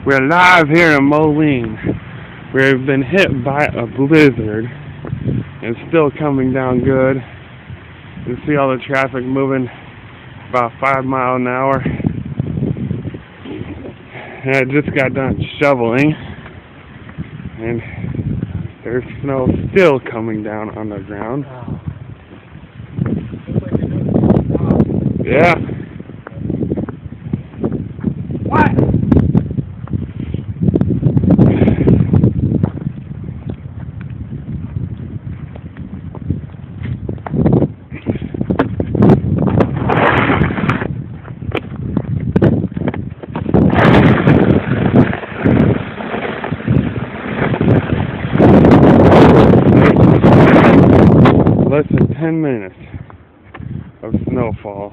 We're live here in Moline. We've been hit by a blizzard. It's still coming down good. You see all the traffic moving about 5 miles an hour. And I just got done shoveling, and there's snow still coming down on the ground. Yeah. What? Less than 10 minutes of snowfall.